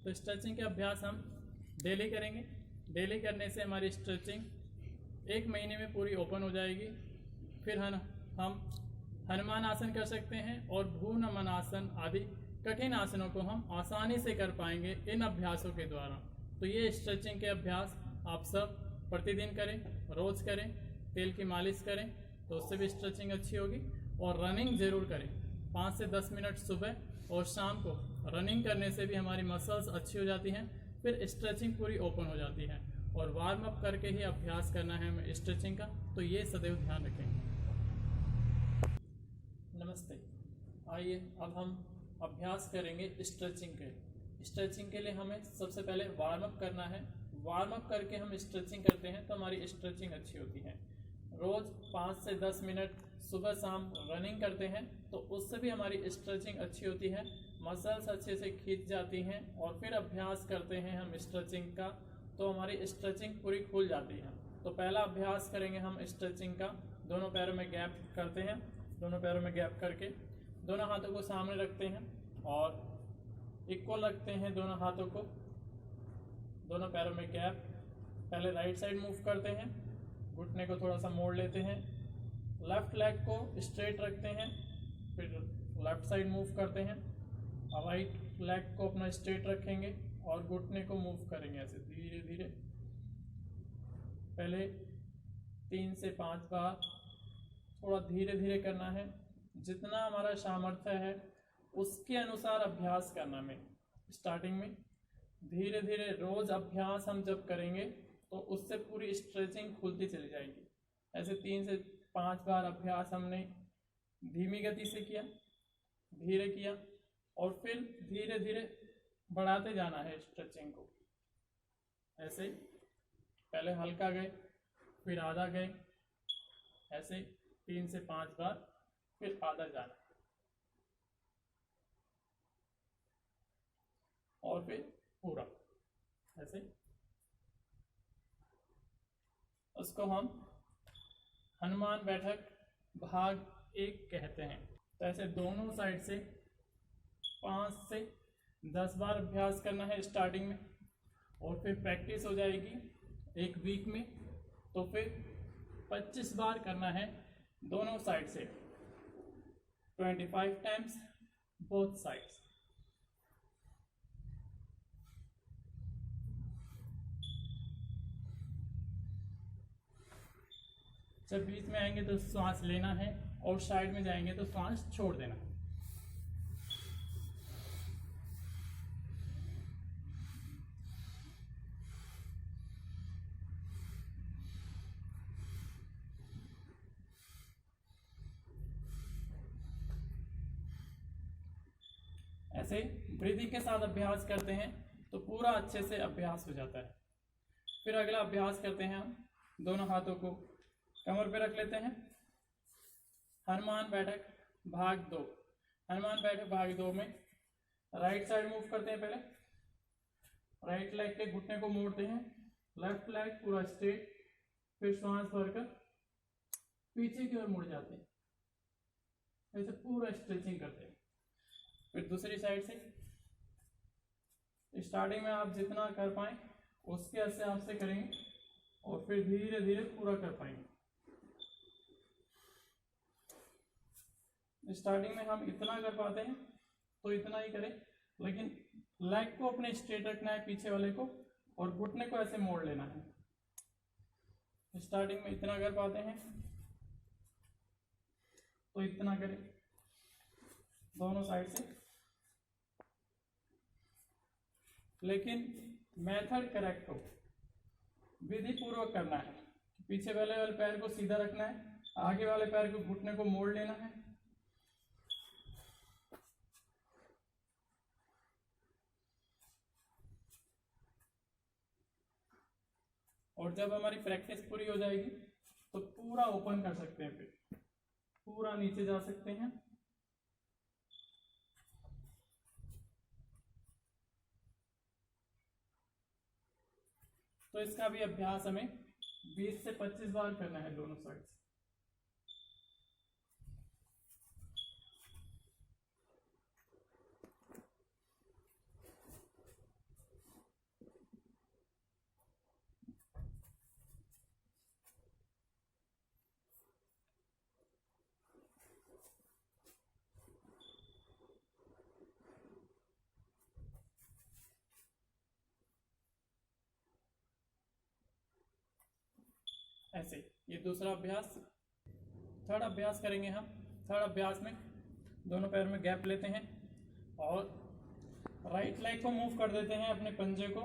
तो स्ट्रेचिंग के अभ्यास हम डेली करेंगे। डेली करने से हमारी स्ट्रेचिंग 1 महीने में पूरी ओपन हो जाएगी। फिर हम हनुमान आसन कर सकते हैं और भ्रू नमन आसन आदि कठिन आसनों को हम आसानी से कर पाएंगे इन अभ्यासों के द्वारा। तो ये स्ट्रेचिंग के अभ्यास आप सब प्रतिदिन करें, रोज करें, तेल की मालिश करें तो उससे भी स्ट्रेचिंग अच्छी होगी। और रनिंग ज़रूर करें, 5 से 10 मिनट सुबह और शाम को रनिंग करने से भी हमारी मसल्स अच्छी हो जाती हैं, फिर स्ट्रेचिंग पूरी ओपन हो जाती है। और वार्म अप करके ही अभ्यास करना है हमें स्ट्रेचिंग का, तो ये सदैव ध्यान रखें। नमस्ते, आइए अब हम अभ्यास करेंगे स्ट्रेचिंग के। स्ट्रेचिंग के लिए हमें सबसे पहले वार्म अप करना है। वार्म अप करके हम स्ट्रेचिंग करते हैं तो हमारी स्ट्रेचिंग अच्छी होती है। रोज़ 5 से 10 मिनट सुबह शाम रनिंग करते हैं तो उससे भी हमारी स्ट्रेचिंग अच्छी होती है, मसल्स अच्छे से खींच जाती हैं। और फिर अभ्यास करते हैं हम स्ट्रेचिंग का तो हमारी स्ट्रेचिंग पूरी खुल जाती है। तो पहला अभ्यास करेंगे हम स्ट्रेचिंग का। दोनों पैरों में गैप करते हैं, दोनों पैरों में गैप करके दोनों हाथों को सामने रखते हैं और इक्वल रखते हैं दोनों हाथों को। दोनों पैरों में गैप, पहले राइट साइड मूव करते हैं, घुटने को थोड़ा सा मोड़ लेते हैं, लेफ्ट लेग को स्ट्रेट रखते हैं, फिर लेफ्ट साइड मूव करते हैं, राइट लेग को अपना स्ट्रेट रखेंगे और घुटने को मूव करेंगे ऐसे धीरे धीरे। पहले 3 से 5 बार थोड़ा धीरे धीरे करना है, जितना हमारा सामर्थ्य है उसके अनुसार अभ्यास करना में। स्टार्टिंग में धीरे धीरे रोज अभ्यास हम जब करेंगे तो उससे पूरी स्ट्रेचिंग खुलती चली जाएगी। ऐसे 3 से 5 बार अभ्यास हमने धीमी गति से किया, धीरे किया और फिर धीरे धीरे बढ़ाते जाना है स्ट्रेचिंग को। ऐसे पहले हल्का गए, फिर आधा गए, ऐसे 3 से 5 बार, फिर आधा जाना और फिर पूरा ऐसे। उसको हम हनुमान बैठक भाग 1 कहते हैं। तो ऐसे दोनों साइड से 5 से 10 बार अभ्यास करना है स्टार्टिंग में और फिर प्रैक्टिस हो जाएगी 1 वीक में तो फिर 25 बार करना है दोनों साइड से, 25 टाइम्स बोथ साइड्स। जब बीच में आएंगे तो सांस लेना है और साइड में जाएंगे तो सांस छोड़ देना है। ऐसे ब्रीदिंग के साथ अभ्यास करते हैं तो पूरा अच्छे से अभ्यास हो जाता है। फिर अगला अभ्यास करते हैं हम दोनों हाथों को कमर पे रख लेते हैं। हनुमान बैठक भाग 2। हनुमान बैठक भाग 2 में राइट साइड मूव करते हैं। पहले राइट लेग के घुटने को मोड़ते हैं, लेफ्ट लेग पूरा स्ट्रेट, फिर श्वास भरकर पीछे की ओर मुड़ जाते हैं, ऐसे पूरा स्ट्रेचिंग करते हैं। फिर दूसरी साइड से स्टार्टिंग में आप जितना कर पाए उसके हिसाब से करेंगे और फिर धीरे धीरे पूरा कर पाएंगे। स्टार्टिंग में हम इतना कर पाते हैं तो इतना ही करें, लेकिन लेग को अपने स्ट्रेट रखना है पीछे वाले को और घुटने को ऐसे मोड़ लेना है। स्टार्टिंग में इतना कर पाते हैं तो इतना करें दोनों साइड से, लेकिन मेथड करेक्ट हो, विधि पूर्वक करना है। पीछे वाले पैर को सीधा रखना है, आगे वाले पैर को घुटने को मोड़ लेना है। और जब हमारी प्रैक्टिस पूरी हो जाएगी तो पूरा ओपन कर सकते हैं, फिर पूरा नीचे जा सकते हैं। तो इसका भी अभ्यास हमें 20 से 25 बार करना है दोनों साइड से। ऐसे। ये दूसरा अभ्यास। थर्ड अभ्यास करेंगे हम। थर्ड अभ्यास में दोनों पैर में गैप लेते हैं और राइट लेग को मूव कर देते हैं, अपने पंजे को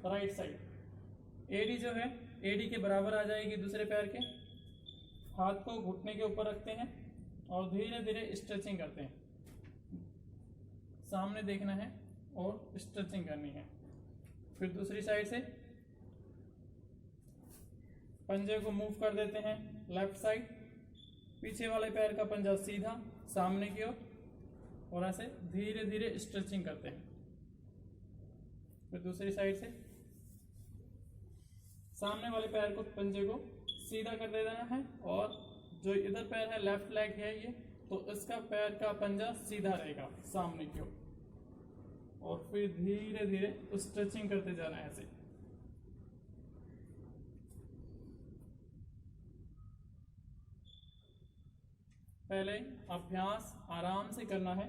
राइट साइड। एडी जो है एडी के बराबर आ जाएगी दूसरे पैर के। हाथ को घुटने के ऊपर रखते हैं और धीरे धीरे स्ट्रेचिंग करते हैं। सामने देखना है और स्ट्रेचिंग करनी है। फिर दूसरी साइड से पंजे को मूव कर देते हैं लेफ्ट साइड। पीछे वाले पैर का पंजा सीधा सामने की ओर और ऐसे धीरे धीरे स्ट्रेचिंग करते हैं। फिर दूसरी साइड से सामने वाले पैर को पंजे को सीधा कर देना है और जो इधर पैर है लेफ्ट लेग है ये, तो इसका पैर का पंजा सीधा रहेगा सामने की ओर और फिर धीरे धीरे स्ट्रेचिंग करते जाना है ऐसे। पहले अभ्यास आराम से करना है,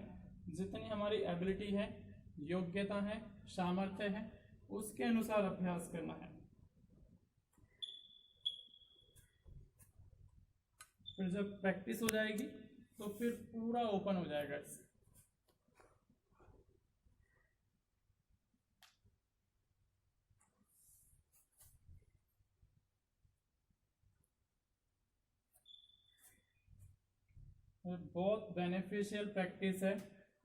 जितनी हमारी एबिलिटी है, योग्यता है, सामर्थ्य है, उसके अनुसार अभ्यास करना है। फिर जब प्रैक्टिस हो जाएगी तो फिर पूरा ओपन हो जाएगा इससे। बहुत बेनिफिशियल प्रैक्टिस है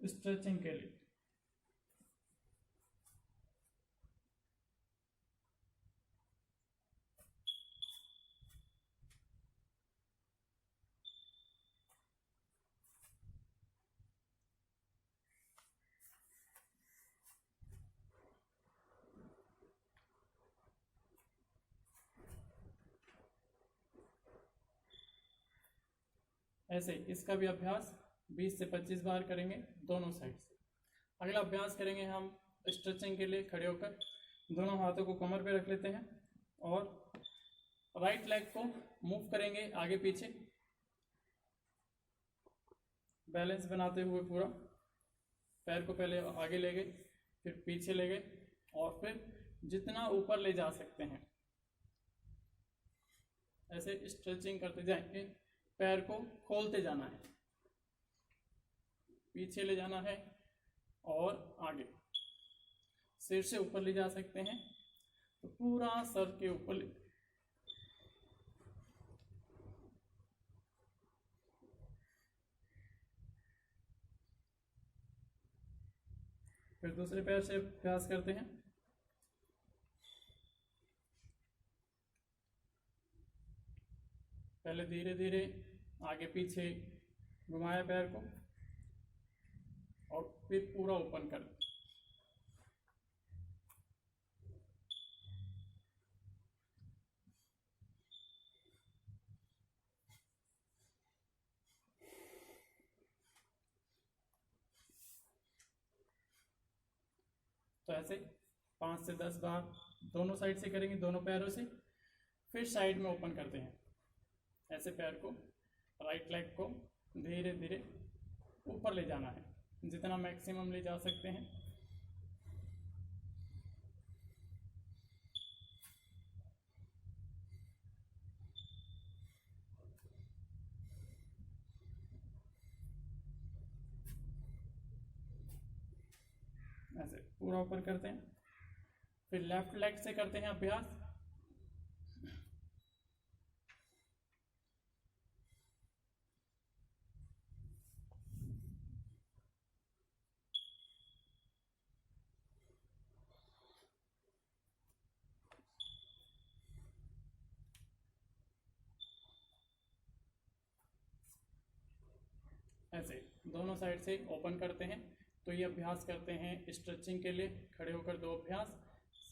स्ट्रेचिंग के लिए। ऐसे इसका भी अभ्यास 20 से 25 बार करेंगे दोनों साइड से। अगला अभ्यास करेंगे हम स्ट्रेचिंग के लिए। खड़े होकर दोनों हाथों को कमर पे रख लेते हैं और राइट लेग को मूव करेंगे आगे पीछे, बैलेंस बनाते हुए। पूरा पैर को पहले आगे ले गए, फिर पीछे ले गए और फिर जितना ऊपर ले जा सकते हैं ऐसे स्ट्रेचिंग करते जाएंगे। पैर को खोलते जाना है, पीछे ले जाना है और आगे। सिर से ऊपर ले जा सकते हैं तो पूरा सर के ऊपर ले। फिर दूसरे पैर से अभ्यास करते हैं। पहले धीरे धीरे आगे पीछे घुमाया पैर को और फिर पूरा ओपन कर। तो ऐसे 5 से 10 बार दोनों साइड से करेंगे, दोनों पैरों से। फिर साइड में ओपन करते हैं ऐसे। पैर को राइट लेग को धीरे धीरे ऊपर ले जाना है, जितना मैक्सिमम ले जा सकते हैं। ऐसे पूरा ऊपर करते हैं। फिर लेफ्ट लेग से करते हैं अभ्यास। ऐसे दोनों साइड से ओपन करते हैं। तो ये अभ्यास करते हैं स्ट्रेचिंग के लिए। खड़े होकर 2 अभ्यास,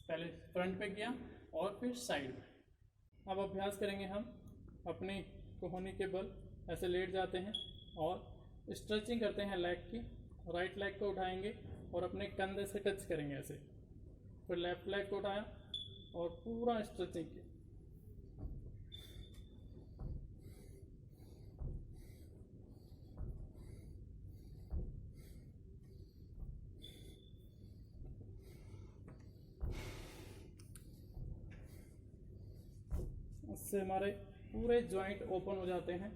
पहले फ्रंट पे किया और फिर साइड में। अब अभ्यास करेंगे हम अपने कोहनी के बल। ऐसे लेट जाते हैं और स्ट्रेचिंग करते हैं लेग की। राइट लेग को उठाएंगे और अपने कंधे से टच करेंगे ऐसे। फिर लेफ्ट लेग को उठाया और पूरा स्ट्रेचिंग किया। इससे हमारे पूरे जॉइंट ओपन हो जाते हैं।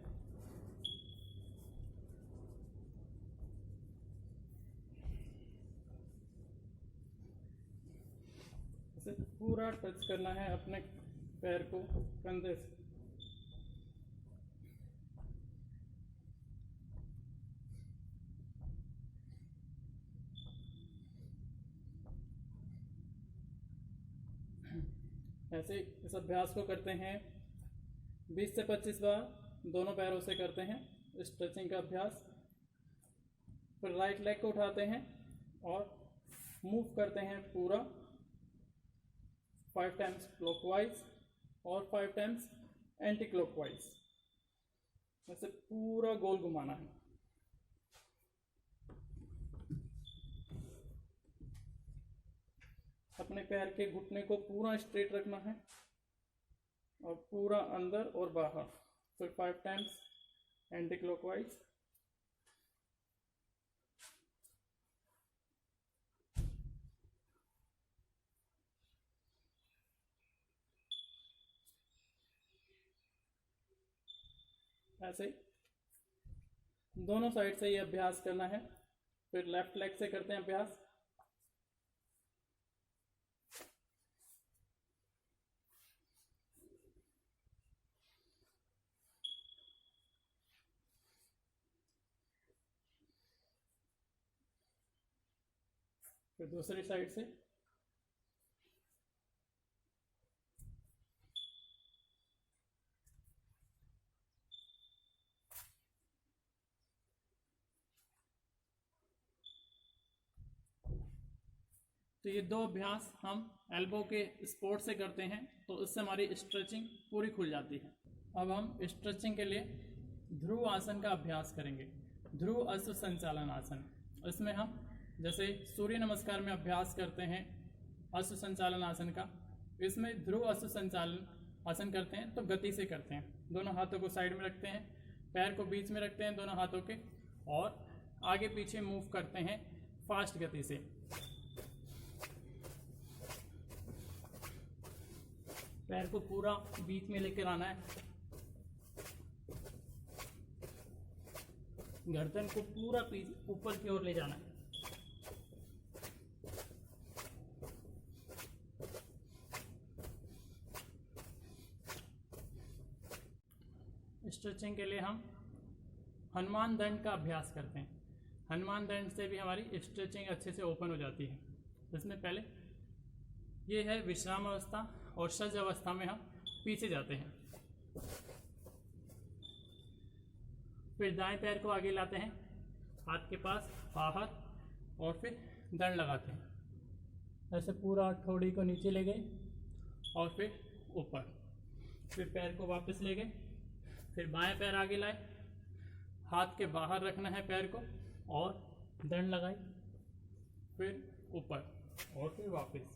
इसे पूरा टच करना है अपने पैर को कंधे से। ऐसे इस अभ्यास को करते हैं 20 से 25 बार, दोनों पैरों से करते हैं स्ट्रेचिंग का अभ्यास। फिर राइट लेग को उठाते हैं और मूव करते हैं पूरा 5 टाइम्स क्लॉकवाइज और 5 टाइम्स एंटी क्लॉकवाइज। ऐसे पूरा गोल घुमाना है। अपने पैर के घुटने को पूरा स्ट्रेट रखना है और पूरा अंदर और बाहर। फिर 5 टाइम्स एंटी क्लॉकवाइज। ऐसे दोनों साइड से ये अभ्यास करना है। फिर लेफ्ट लेग से करते हैं अभ्यास। फिर दूसरी साइड से। तो ये दो अभ्यास हम एल्बो के सपोर्ट से करते हैं, तो इससे हमारी स्ट्रेचिंग पूरी खुल जाती है। अब हम स्ट्रेचिंग के लिए ध्रुव आसन का अभ्यास करेंगे। ध्रुव अश्व संचालन आसन। इसमें हम जैसे सूर्य नमस्कार में अभ्यास करते हैं अश्व संचालन आसन का, इसमें ध्रुव अश्व संचालन आसन करते हैं तो गति से करते हैं। दोनों हाथों को साइड में रखते हैं, पैर को बीच में रखते हैं दोनों हाथों के, और आगे पीछे मूव करते हैं फास्ट गति से। पैर को पूरा बीच में लेकर आना है, गर्दन को पूरा ऊपर की ओर ले जाना है। स्ट्रेचिंग के लिए हम हनुमान दंड का अभ्यास करते हैं। हनुमान दंड से भी हमारी स्ट्रेचिंग अच्छे से ओपन हो जाती है। इसमें पहले ये है विश्राम अवस्था, और सज्ज अवस्था में हम पीछे जाते हैं। फिर दाएं पैर को आगे लाते हैं हाथ के पास बाहर, और फिर दंड लगाते हैं। ऐसे पूरा ठोड़ी को नीचे ले गए और फिर ऊपर। फिर पैर को वापस ले गए, फिर बाएं पैर आगे लाए, हाथ के बाहर रखना है पैर को, और दंड लगाई, फिर ऊपर और फिर वापस।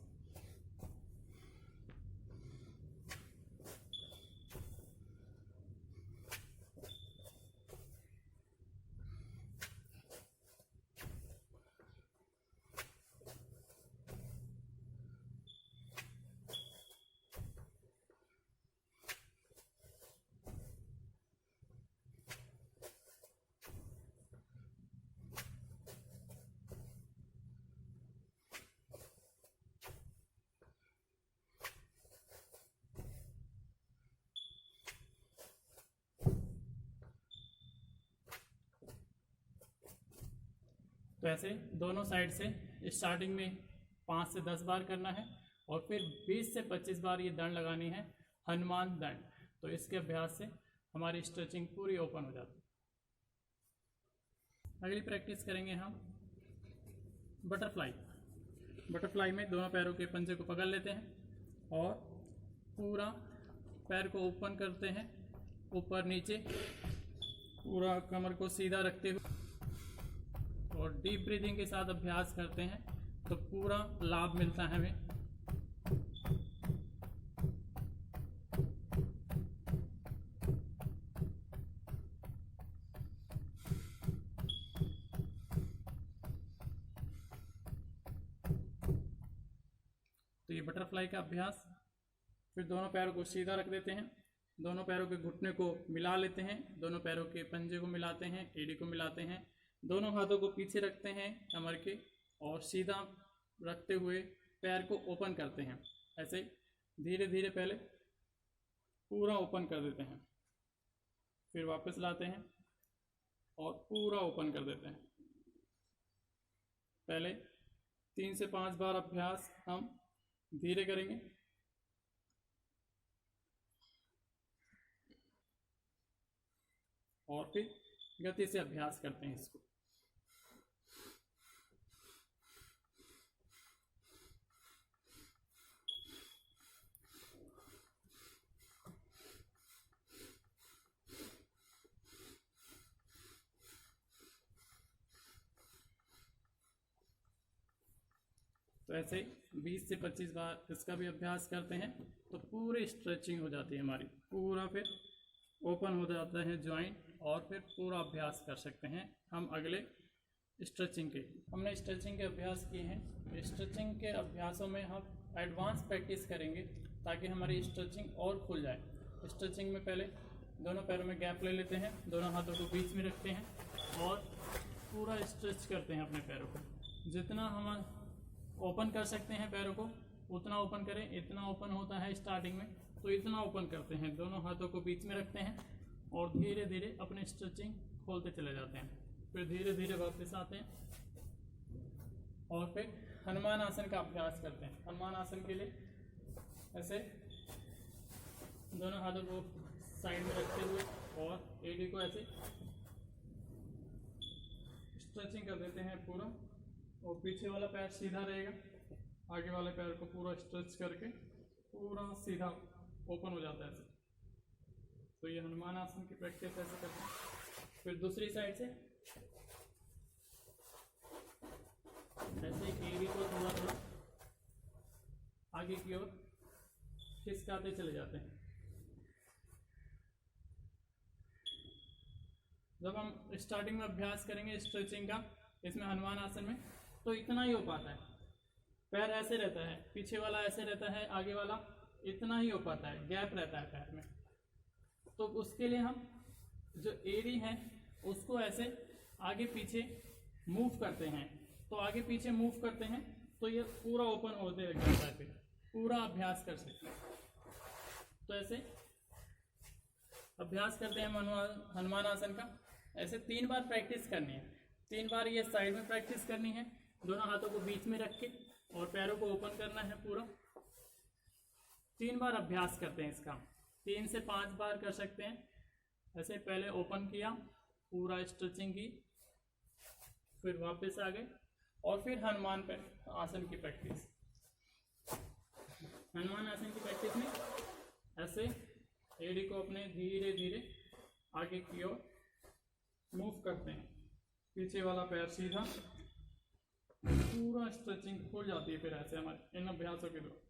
तो ऐसे दोनों साइड से स्टार्टिंग में 5 से 10 बार करना है, और फिर 20 से 25 बार ये दंड लगानी है, हनुमान दंड। तो इसके अभ्यास से हमारी स्ट्रेचिंग पूरी ओपन हो जाती है। अगली प्रैक्टिस करेंगे हम बटरफ्लाई। बटरफ्लाई में दोनों पैरों के पंजे को पकड़ लेते हैं और पूरा पैर को ओपन करते हैं, ऊपर नीचे, पूरा कमर को सीधा रखते हुए, और डीप ब्रीदिंग के साथ अभ्यास करते हैं तो पूरा लाभ मिलता है हमें। तो ये बटरफ्लाई का अभ्यास। फिर दोनों पैरों को सीधा रख देते हैं, दोनों पैरों के घुटने को मिला लेते हैं, दोनों पैरों के पंजे को मिलाते हैं, एड़ी को मिलाते हैं, दोनों हाथों को पीछे रखते हैं कमर के और सीधा रखते हुए पैर को ओपन करते हैं। ऐसे धीरे धीरे पहले पूरा ओपन कर देते हैं, फिर वापस लाते हैं और पूरा ओपन कर देते हैं। पहले 3 से 5 बार अभ्यास हम धीरे करेंगे। और फिर गति से अभ्यास करते हैं इसको। तो ऐसे 20 से 25 बार इसका भी अभ्यास करते हैं तो पूरी स्ट्रेचिंग हो जाती है हमारी, पूरा फिर ओपन हो जाता है जॉइंट और फिर पूरा अभ्यास कर सकते हैं हम अगले स्ट्रेचिंग के। हमने स्ट्रेचिंग के अभ्यास किए हैं। स्ट्रेचिंग के अभ्यासों में हम एडवांस प्रैक्टिस करेंगे ताकि हमारी स्ट्रेचिंग और खुल जाए। स्ट्रेचिंग में पहले दोनों पैरों में गैप ले लेते हैं, दोनों हाथों को बीच में रखते हैं और पूरा स्ट्रेच करते हैं अपने पैरों को। जितना हम ओपन कर सकते हैं पैरों को उतना ओपन करें। इतना ओपन होता है स्टार्टिंग में तो इतना ओपन करते हैं, दोनों हाथों को बीच में रखते हैं और धीरे धीरे अपने स्ट्रेचिंग खोलते चले जाते हैं। फिर धीरे धीरे वापस आते हैं और फिर हनुमान आसन का अभ्यास करते हैं। हनुमान आसन के लिए ऐसे दोनों हाथों को साइड में रखते हुए और एड़ी को ऐसे स्ट्रेचिंग कर देते हैं पूरा, और पीछे वाला पैर सीधा रहेगा, आगे वाले पैर को पूरा स्ट्रेच करके पूरा सीधा ओपन हो जाता है ऐसे। तो ये हनुमान आसन की प्रैक्टिस ऐसे करते हैं। फिर दूसरी साइड से ऐसे एड़ी को थोड़ा थोड़ा आगे की ओर खिसकाते चले जाते हैं। जब हम स्टार्टिंग में अभ्यास करेंगे स्ट्रेचिंग का इसमें हनुमान आसन में तो इतना ही हो पाता है, पैर ऐसे रहता है, पीछे वाला ऐसे रहता है, आगे वाला इतना ही हो पाता है, गैप रहता है पैर में। तो उसके लिए हम जो एड़ी है उसको ऐसे आगे पीछे मूव करते हैं। तो आगे पीछे मूव करते हैं तो ये पूरा ओपन होते जाता है, फिर पूरा अभ्यास कर सकते हैं। तो ऐसे अभ्यास करते हैं हनुमान आसन का। ऐसे 3 बार प्रैक्टिस करनी है। 3 बार ये साइड में प्रैक्टिस करनी है, दोनों हाथों को बीच में रख के और पैरों को ओपन करना है पूरा। 3 बार अभ्यास करते हैं इसका, 3 से 5 बार कर सकते हैं। ऐसे पहले ओपन किया, पूरा स्ट्रेचिंग की, फिर वापस आ गए और फिर हनुमान आसन की प्रैक्टिस। हनुमान आसन की प्रैक्टिस में ऐसे एड़ी को अपने धीरे धीरे आगे की ओर मूव करते हैं, पीछे वाला पैर सीधा, पूरा स्ट्रेचिंग खुल जाती है फिर ऐसे हमारे इन अभ्यासों के द्वारा।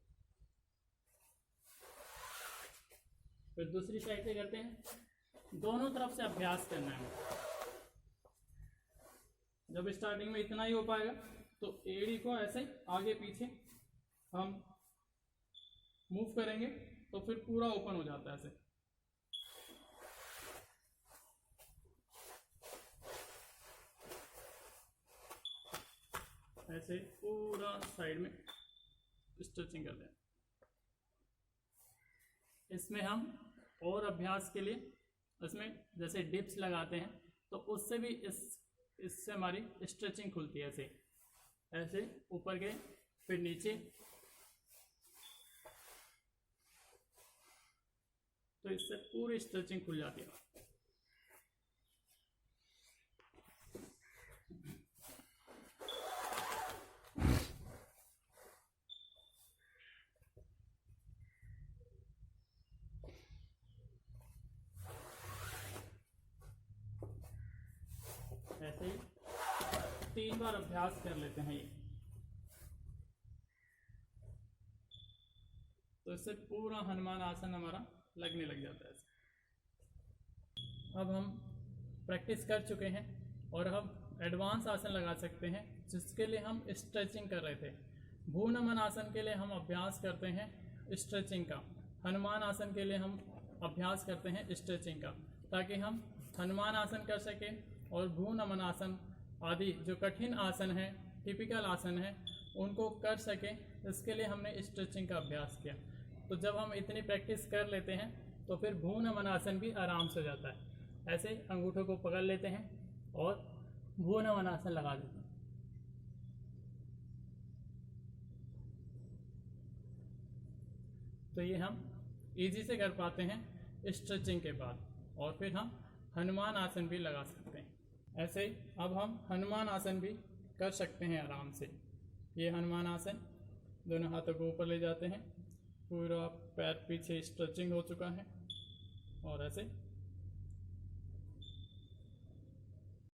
फिर दूसरी साइड से करते हैं, दोनों तरफ से अभ्यास करना है। जब स्टार्टिंग में इतना ही हो पाएगा तो एड़ी को ऐसे आगे पीछे हम मूव करेंगे तो फिर पूरा ओपन हो जाता है ऐसे। ऐसे पूरा साइड में स्ट्रेचिंग करते हैं। इसमें हम और अभ्यास के लिए इसमें जैसे डिप्स लगाते हैं तो उससे भी इससे हमारी स्ट्रेचिंग खुलती है। ऐसे ऐसे ऊपर गए फिर नीचे, तो इससे पूरी स्ट्रेचिंग खुल जाती है। ऐसे ही 3 बार अभ्यास कर लेते हैं ये, तो इससे पूरा हनुमान आसन हमारा लगने लग जाता है। अब हम प्रैक्टिस कर चुके हैं और हम एडवांस आसन लगा सकते हैं जिसके लिए हम स्ट्रेचिंग कर रहे थे। भू नमन आसन के लिए हम अभ्यास करते हैं स्ट्रेचिंग का, हनुमान आसन के लिए हम अभ्यास करते हैं स्ट्रेचिंग का, ताकि हम हनुमान आसन कर सकें और भ्रू नमन आसन आदि जो कठिन आसन है, टिपिकल आसन है, उनको कर सकें। इसके लिए हमने स्ट्रेचिंग का अभ्यास किया। तो जब हम इतनी प्रैक्टिस कर लेते हैं तो फिर भ्रू नमन आसन भी आराम से हो जाता है। ऐसे अंगूठों को पकड़ लेते हैं और भ्रू नमन आसन लगा देते हैं। तो ये हम इजी से कर पाते हैं स्ट्रेचिंग के बाद, और फिर हम हनुमान आसन भी लगा सकते हैं। ऐसे ही अब हम हनुमान आसन भी कर सकते हैं आराम से। ये हनुमान आसन, दोनों हाथों को ऊपर ले जाते हैं, पूरा पैर पीछे स्ट्रेचिंग हो चुका है, और ऐसे